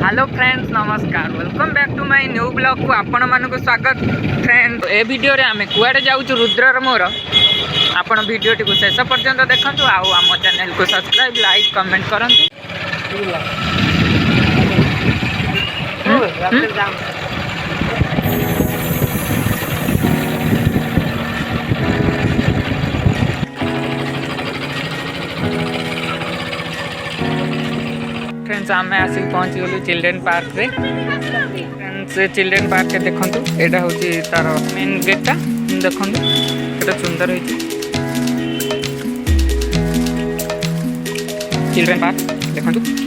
hello friends नमस्कार welcome back to my new blog को आपण मानक स्वागत फ्रेंड ए वीडियो रे आमे कुआडे जाउछु रुद्रर मोर आपण वीडियो टी को शेष पर्यंत देखंतु आउ हम चैनल को सब्सक्राइब लाइक कमेंट करंतु फ्रेंड्स आम आसिक पहुँची गलु चिल्ड्रेन पार्क रे फ्रेंड्स चिल्ड्रेन पार्क के देखंतु एटा होची तार मेन गेट टा देखंतु केटा सुंदर होई चिल्ड्रेन पार्क देखंतु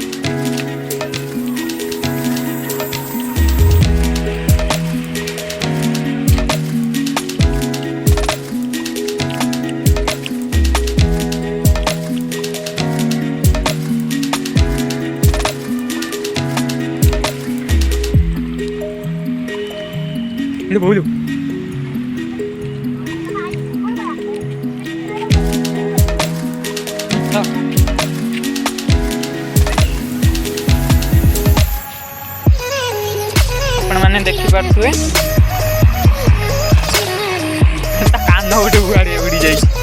ini bolu आपण माने देखि पारथुए ता कान उडे उड़ी उड़ी जाई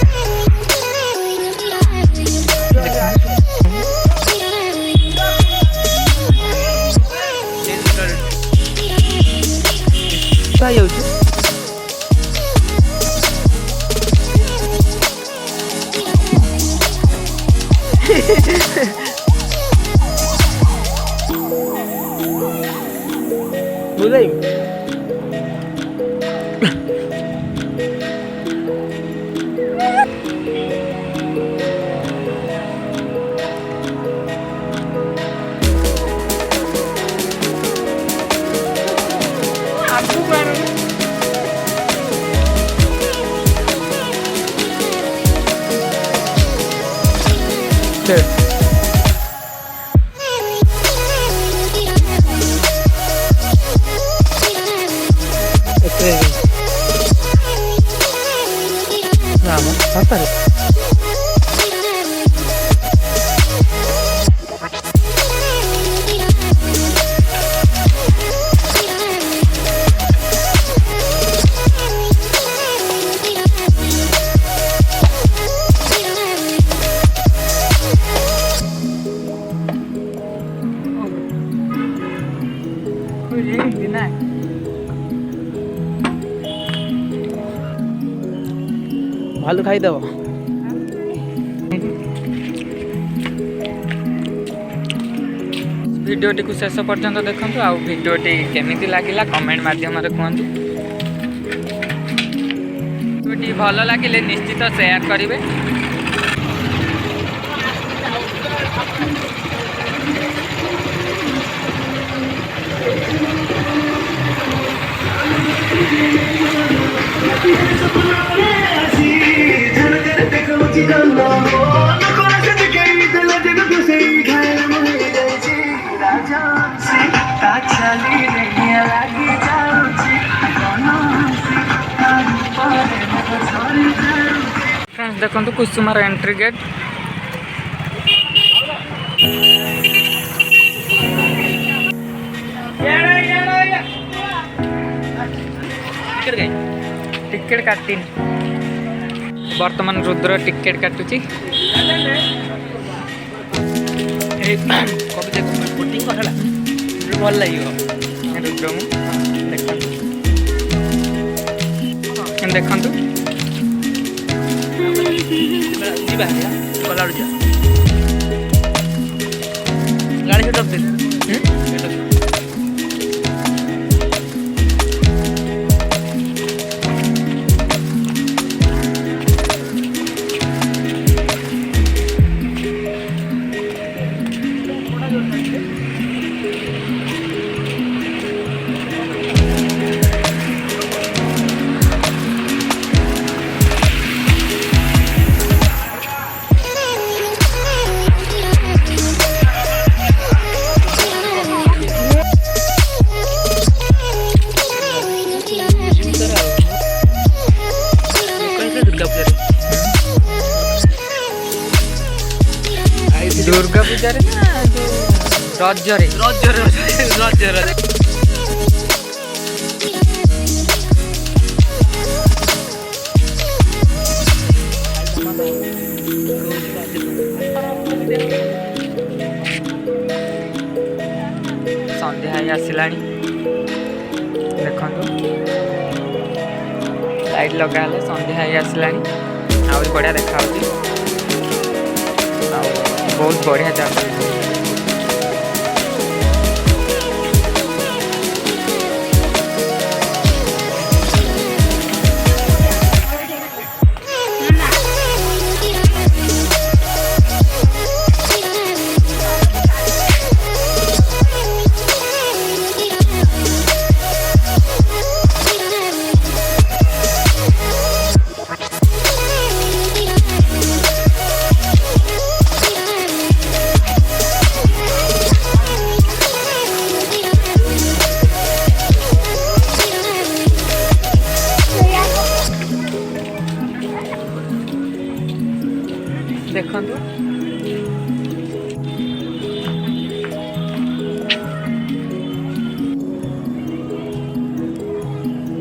जाऊँ बुझाई भालू खाई दब वीडियोटी को शेष पर्यंत देखंतु आ वीडियोटी केमिति लागिला कमेंट माध्यम रे कहंतु वीडियोटी भलो लागिले निश्चित शेयर करिवे फ्रेंड्स देखो कुसुमार एंट्री गेट टिकेट काटी बर्तमान रुद्र टिकेट काटुची भल लगे रुद्र देखु गाड़ी दुर्गा पूजा रे ना ରଜରେ ରଜରେ ସନ୍ଧ୍ୟା ହେଇ ଆସିଲାଣି ଦେଖନ୍ତୁ ଲାଇଟ୍ ଲଗା ହେଲେ ସନ୍ଧ୍ୟା ହେଇ ଆସିଲାଣି ଆହୁରି ବଢ଼ିଆ ଦେଖାଯାଉଛି ଆଉ ବହୁତ ବଢ଼ିଆ ଜାଗା ଦେଖନ୍ତୁ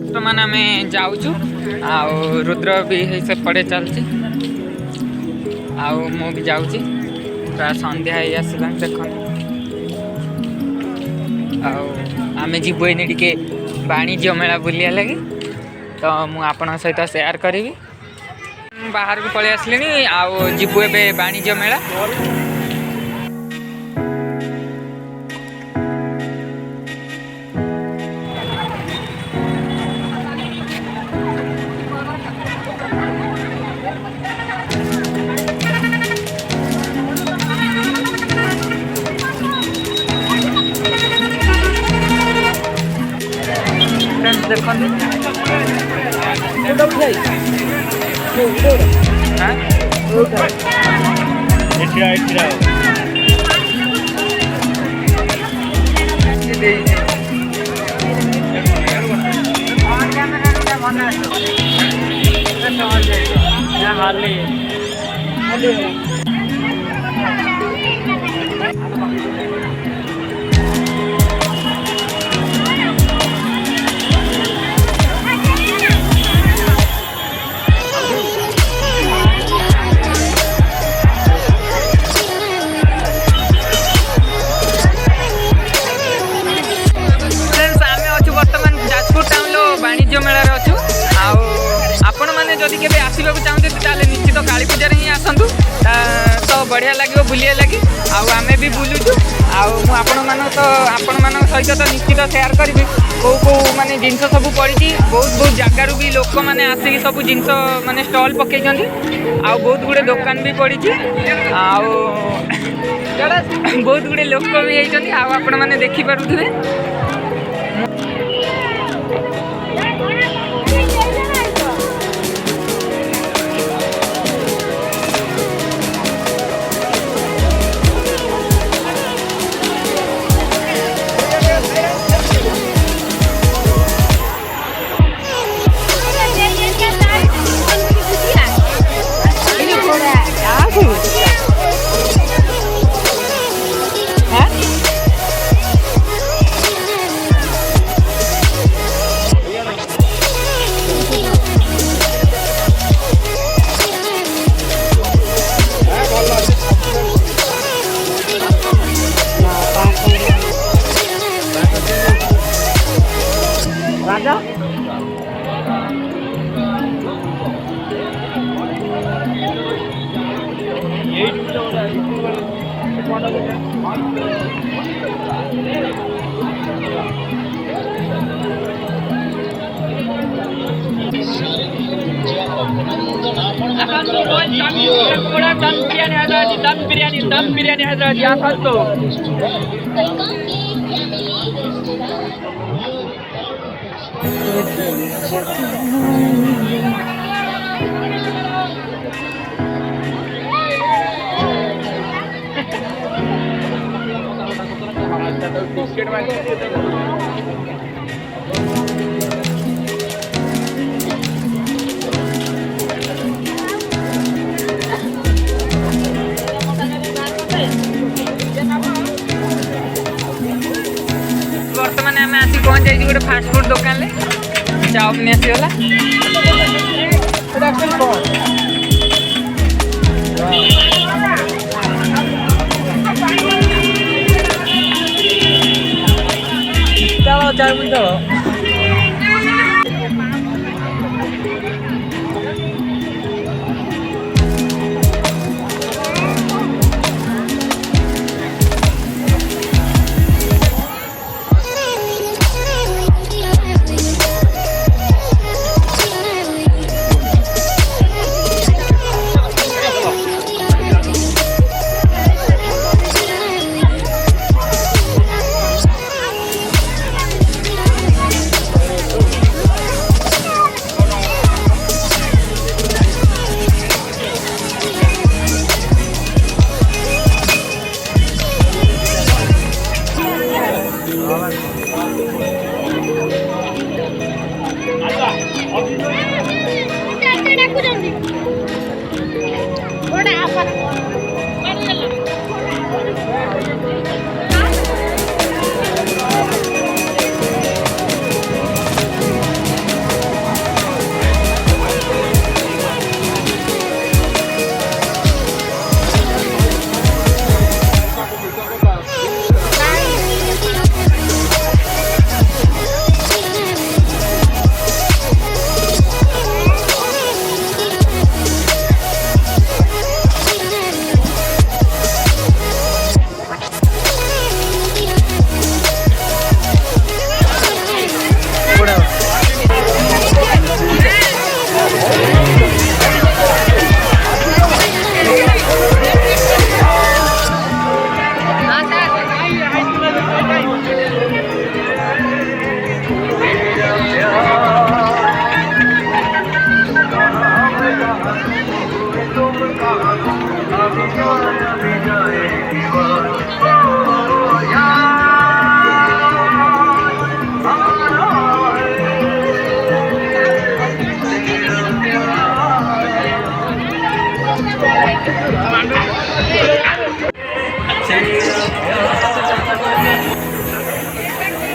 ବର୍ତ୍ତମାନ ଆମେ ଯାଉଛୁ ଆଉ ରୁଦ୍ର ବି ସେପଟେ ଚାଲିଛି ଆଉ ମୁଁ ବି ଯାଉଛି ପ୍ରାୟ ସନ୍ଧ୍ୟା ହେଇ ଆସିଲାଣି ଦେଖନ୍ତୁ ଆଉ ଆମେ ଯିବୁ ଏଇନେ ଟିକେ ବାଣିଜ୍ୟ ମେଳା ବୁଲିବା ଲାଗି ତ ମୁଁ ଆପଣଙ୍କ ସହିତ ସେୟାର କରିବି ବାହାରକୁ ପଳେଇ ଆସିଲିଣି ଆଉ ଯିବୁ ଏବେ ବାଣିଜ୍ୟ ମେଳା ଦେଖନ୍ତୁ ବାଣିଜ୍ୟ ମେଳାରେ ଅଛୁ ଆଉ ଆପଣମାନେ ଯଦି କେବେ ଆସିବାକୁ ଚାହୁଁଛନ୍ତି ତାହେଲେ ନିଶ୍ଚିତ କାଳୀ ପୂଜାରେ ହିଁ ଆସନ୍ତୁ ତ ବଢ଼ିଆ ଲାଗିବ ବୁଲିବା ଲାଗି ଆଉ ଆମେ ବି ବୁଲୁଛୁ ଆଉ ମୁଁ ଆପଣମାନଙ୍କ ସହିତ ତ ନିଶ୍ଚିତ ସେୟାର କରିବି କେଉଁ ମାନେ ଜିନିଷ ସବୁ ପଡ଼ିଛି ବହୁତ ଜାଗାରୁ ବି ଲୋକମାନେ ଆସିକି ସବୁ ଜିନିଷ ମାନେ ଷ୍ଟଲ୍ ପକେଇଛନ୍ତି ଆଉ ବହୁତ ଗୁଡ଼ିଏ ଦୋକାନ ବି ପଡ଼ିଛି ଆଉ ବହୁତ ଗୁଡ଼ିଏ ଲୋକ ବି ହେଇଛନ୍ତି ଆଉ ଆପଣମାନେ ଦେଖିପାରୁଥିବେ राजा दम बिर्याणी हैदराबादी आसाल तो पहुँच जाइए गोटे फास्टफुड दुकान चाउमिन आसीगला चाउमिन दल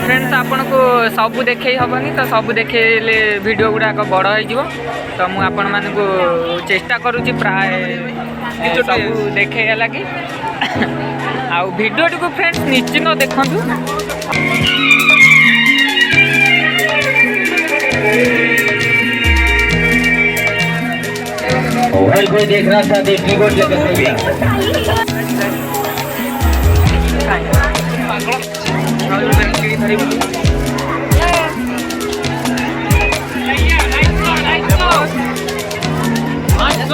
फ्रेंड्स आपन को सबू देखे हेनी तो सबू देखेले वीडियो गुड़ाक बड़ हो तो मुझे आपण मान को चेष्टा करुँची प्राय सबू देखे लगी आ वीडियो टी को फ्रेंड्स निश्चिंत देखु भाई कोई देख रहा था देख कीबोर्ड लेकर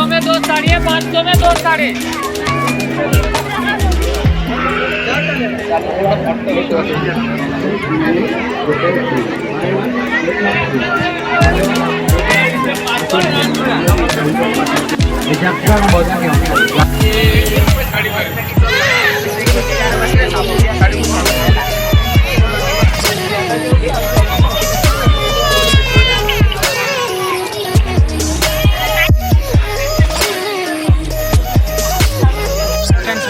में 2 साड़ी है 500 में 2 साड़ी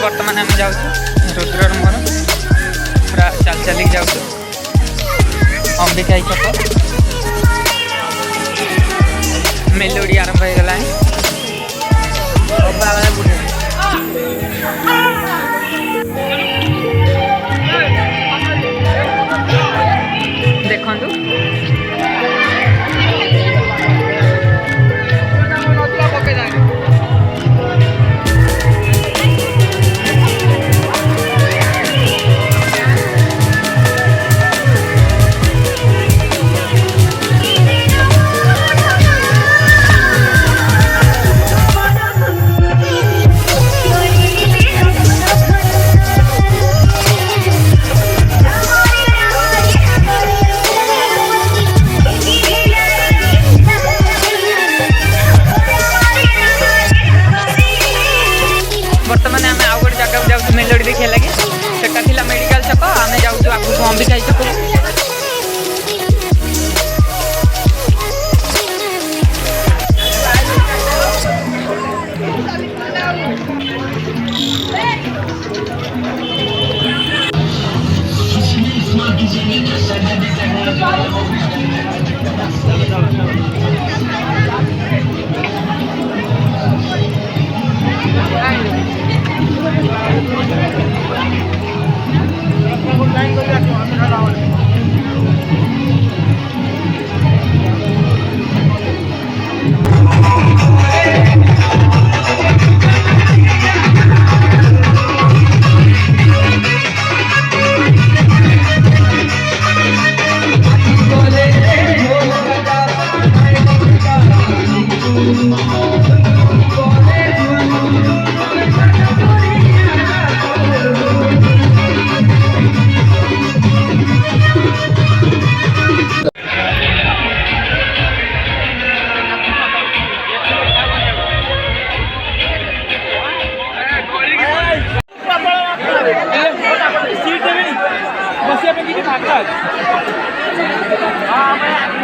बर्तमान आम जाऊँ रुद्र मोर पूरा चल चलिक जाऊँ अंबिका छक मेलोडी आरंभ हो गला देखु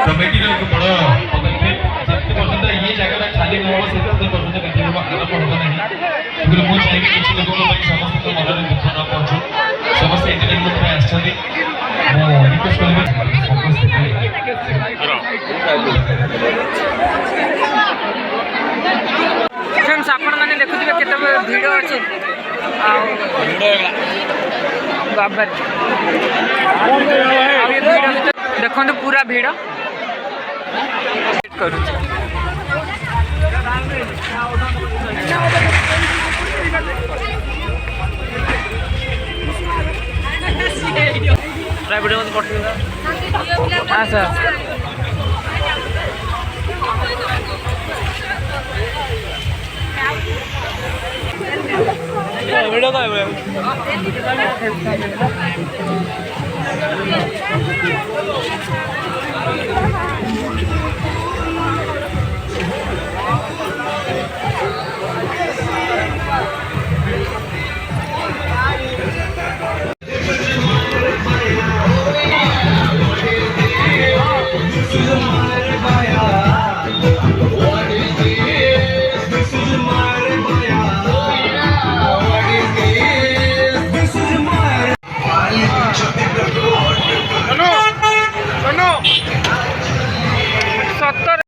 कमेटी एक बड़ पदक्षेप जिते पर्यंत ये जगह खाली न हो से पर्यंत कार्यक्रम आरंभ होगा नहीं मुझे चाहिए किसी लोगों समस्त मन दुख न पहुंचू समस्त एंटरटेनमेंट में आसछन्ती मो रिक्वेस्ट करबे फ्रेंड्स आपण माने देखुथिबे केते भिड अछि बाबर ये भिड देखंतु पूरा भिड करू प्राइवेट में पड़ हाँ सर वीडियो का है